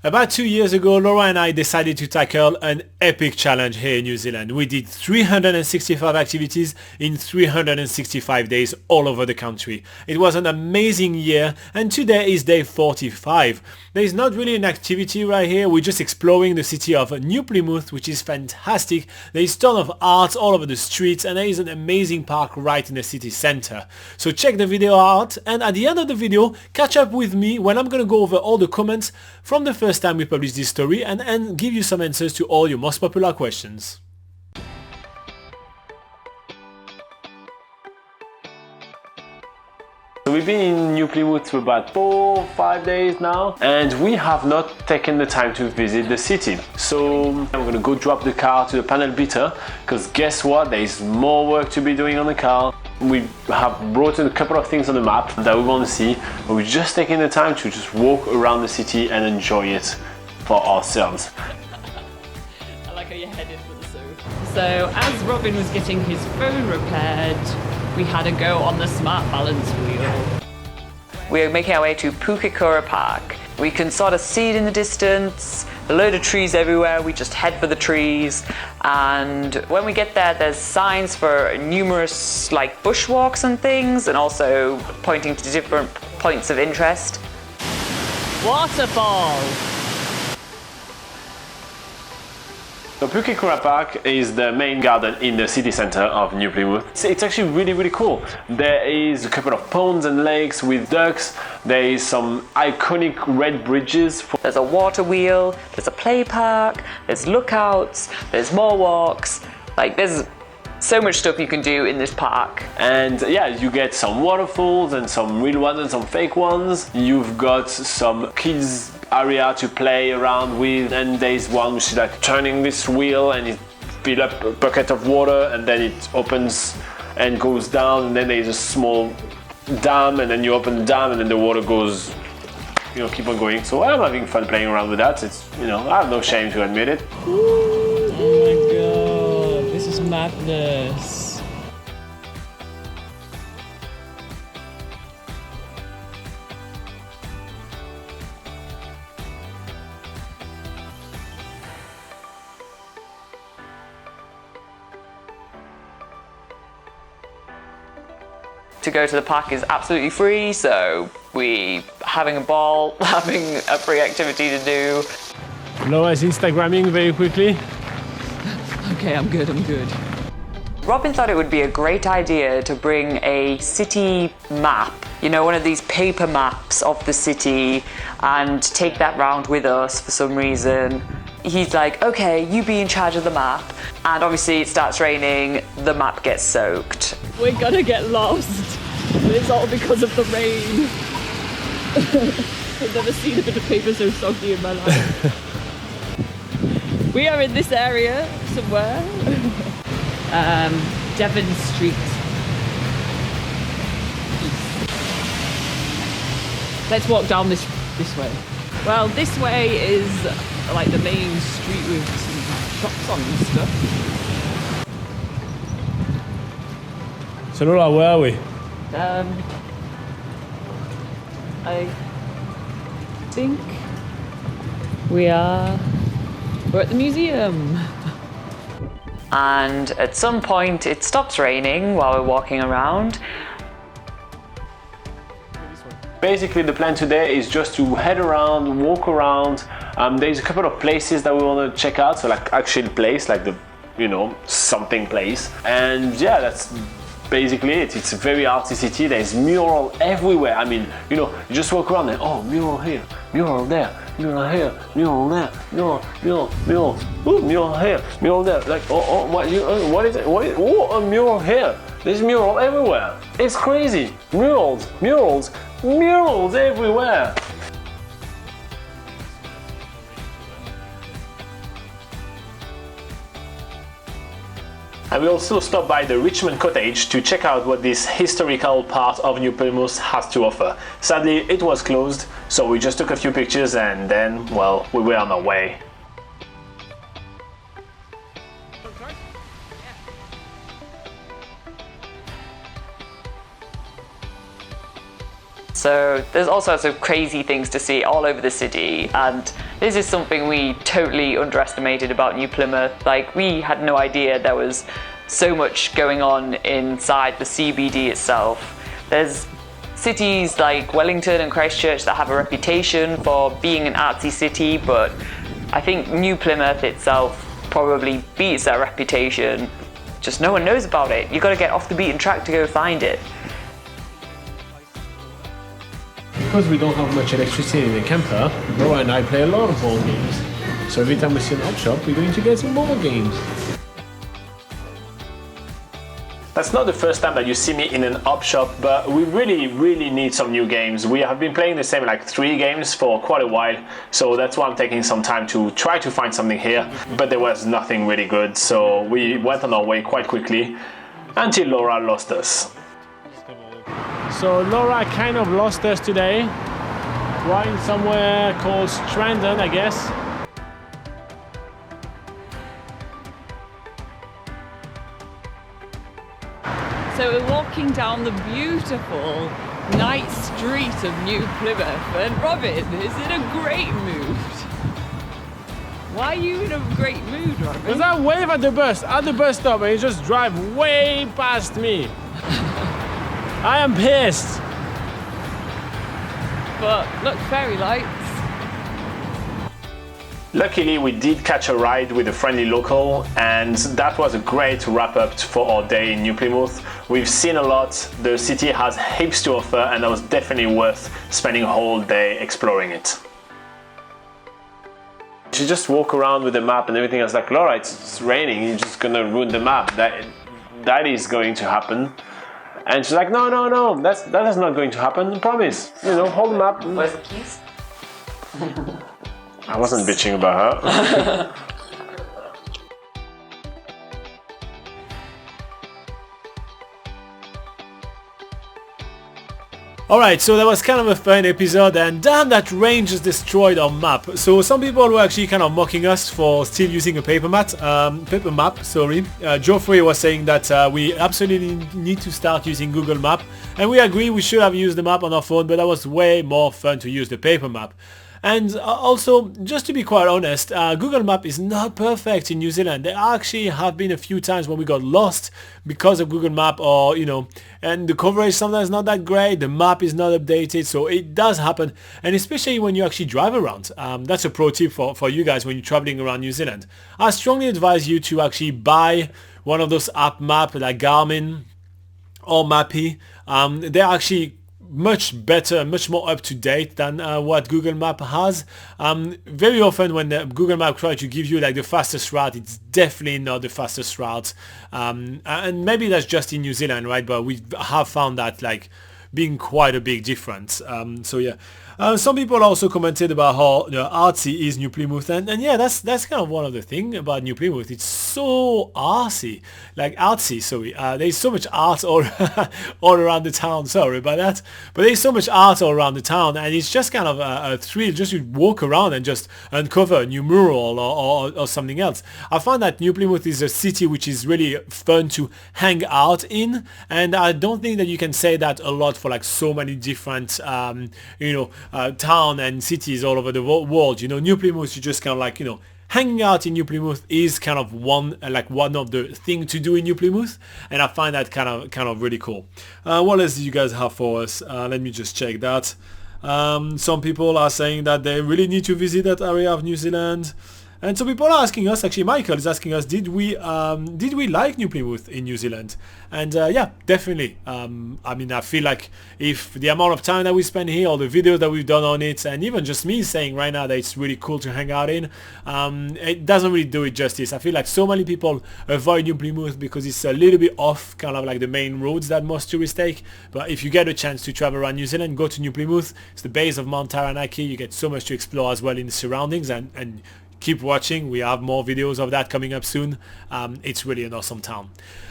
About 2 years ago, Laura and I decided to tackle an epic challenge here in New Zealand. We did 365 activities in 365 days all over the country. It was an amazing year, and today is day 45. There is not really an activity right here. We're just exploring the city of New Plymouth, which is fantastic. There is a ton of art all over the streets, and there is an amazing park right in the city center. So check the video out, and at the end of the video, catch up with me when I'm gonna go over all the comments from the first time we published this story and give you some answers to all your most popular questions. So we've been in New Plymouth for about 4 or 5 days now, and we have not taken the time to visit the city. So I'm gonna go drop the car to the panel beater, because guess what, there is more work to be doing on the car. We have brought in a couple of things on the map that we want to see, but we're just taking the time to just walk around the city and enjoy it for ourselves. I like how you're headed for the zoo. So as Robin was getting his phone repaired, we had a go on the smart balance wheel. We're making our way to Pukekura Park. We can sort of see it in the distance, a load of trees everywhere, we just head for the trees, and when we get there there's signs for numerous like bushwalks and things, and also pointing to different points of interest. Waterfall! So Pukekura Park is the main garden in the city center of New Plymouth. It's actually really cool. There is a couple of ponds and lakes with ducks. There is some iconic red bridges. There's a water wheel, there's a play park, there's lookouts, there's more walks. Like there's so much stuff you can do in this park. And yeah, you get some waterfalls and some real ones and some fake ones. You've got some kids area to play around with, and there's one which is like turning this wheel and it fills up a bucket of water and then it opens and goes down, and then there's a small dam and then you open the dam and then the water goes, you know, keep on going. So I'm having fun playing around with that. It's, you know, I have no shame to admit it. Oh my god, this is madness. To go to the park is absolutely free, so we having a ball, having a free activity to do. Laura is Instagramming very quickly. Okay, I'm good. Robin thought it would be a great idea to bring a city map, you know, one of these paper maps of the city, and take that round with us for some reason. He's like, okay, you be in charge of the map, and obviously it starts raining, the map gets soaked. We're gonna get lost, but it's all because of the rain. I've never seen a bit of paper so soggy in my life. We are in this area somewhere. Devon Street. Let's walk down this way. Well, this way is like the main street with some shops on and stuff. So Laura, where are we? I think we're at the museum. And at some point it stops raining while we're walking around. Basically the plan today is just to head around, walk around. There's a couple of places that we want to check out, so like actual place, like the, you know, something place. And yeah, that's basically it. It's a very arty city. There's mural everywhere. I mean, you know, you just walk around and oh, mural here, mural there, mural here, mural there, mural, ooh, mural here, mural there. Like what is it? Oh, a mural here. There's mural everywhere. It's crazy. Murals everywhere. And we also stopped by the Richmond Cottage to check out what this historical part of New Plymouth has to offer. Sadly, it was closed, so we just took a few pictures and then, well, we were on our way. So there's all sorts of crazy things to see all over the city, and This is something we totally underestimated about New Plymouth. Like, we had no idea there was so much going on inside the CBD itself. There's cities like Wellington and Christchurch that have a reputation for being an artsy city, but I think New Plymouth itself probably beats that reputation. Just no one knows about it. You've got to get off the beaten track to go find it. Because we don't have much electricity in the camper, Laura and I play a lot of board games. So every time we see an op shop, we're going to get some more games. That's not the first time that you see me in an op shop, but we really need some new games. We have been playing the same like 3 games for quite a while, so that's why I'm taking some time to try to find something here, but there was nothing really good, so we went on our way quite quickly until Laura lost us. So Laura kind of lost us today. We're in somewhere called Strandon, I guess. So we're walking down the beautiful night street of New Plymouth, and Robin is in a great mood. Why are you in a great mood, Robin? Because I wave at the bus stop, and he just drive way past me. I am pissed. But look, fairy lights. Luckily, we did catch a ride with a friendly local, and that was a great wrap-up for our day in New Plymouth. We've seen a lot, the city has heaps to offer, and that was definitely worth spending a whole day exploring it. She just walk around with the map and everything. I was like, Laura, it's raining, you're just gonna ruin the map. That is going to happen. And she's like, no, that is not going to happen, I promise. You know, hold the map. Where's the keys? I wasn't bitching about her. Alright, so that was kind of a fun episode, and damn, that rain just destroyed our map. So some people were actually kind of mocking us for still using a paper map. Geoffrey was saying that we absolutely need to start using Google Map, and we agree we should have used the map on our phone, but that was way more fun to use the paper map. And also, just to be quite honest, Google Map is not perfect in New Zealand. There actually have been a few times when we got lost because of Google Map, or, you know, and the coverage sometimes not that great, the map is not updated, so it does happen. And especially when you actually drive around. That's a pro tip for you guys when you're traveling around New Zealand. I strongly advise you to actually buy one of those app map like Garmin or Mappy. They're actually much better, much more up to date than what Google Map has. Very often when the Google Map tries to give you like the fastest route, it's definitely not the fastest route. And maybe that's just in New Zealand, right? But we have found that like being quite a big difference. So yeah. Some people also commented about how, you know, artsy is New Plymouth, and yeah, that's kind of one of the things about New Plymouth. It's so artsy, sorry. There's so much art all around the town. Sorry about that, but there's so much art all around the town, and it's just kind of a thrill just to walk around and just uncover a new mural or something else. I find that New Plymouth is a city which is really fun to hang out in, and I don't think that you can say that a lot for like so many different town and cities all over the world. You know, New Plymouth, you just kind of like, you know, hanging out in New Plymouth is kind of one of the things to do in New Plymouth, and I find that kind of really cool. What else do you guys have for us? Let me just check that. Some people are saying that they really need to visit that area of New Zealand. And so people are asking us, actually Michael is asking us, did we like New Plymouth in New Zealand? And yeah, definitely. I mean, I feel like if the amount of time that we spend here, all the videos that we've done on it, and even just me saying right now that it's really cool to hang out in, it doesn't really do it justice. I feel like so many people avoid New Plymouth because it's a little bit off kind of like the main roads that most tourists take. But if you get a chance to travel around New Zealand, go to New Plymouth. It's the base of Mount Taranaki. You get so much to explore as well in the surroundings, and keep watching. We have more videos of that coming up soon. It's really an awesome town.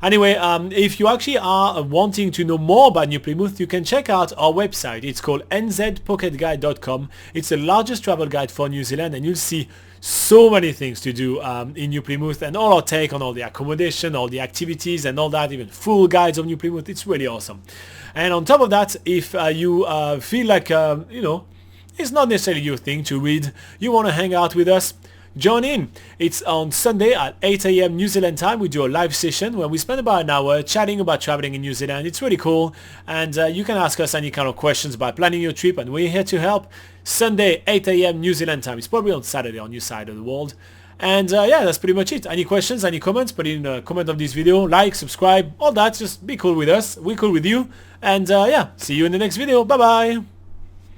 Anyway, if you actually are wanting to know more about New Plymouth, you can check out our website. It's called nzpocketguide.com. It's the largest travel guide for New Zealand, and you'll see so many things to do in New Plymouth, and all our take on all the accommodation, all the activities and all that, even full guides of New Plymouth. It's really awesome. And on top of that, if you feel like it's not necessarily your thing to read, you want to hang out with us, join in. It's on Sunday at 8 AM New Zealand time. We do a live session where we spend about an hour chatting about traveling in New Zealand. It's really cool, and you can ask us any kind of questions about planning your trip, and we're here to help. Sunday 8 AM New Zealand time. It's probably on Saturday on your side of the world. And yeah, that's pretty much it. Any questions, any comments, put in a comment of this video, like, subscribe, all that. Just be cool with us, we're cool with you. And yeah, see you in the next video. Bye bye.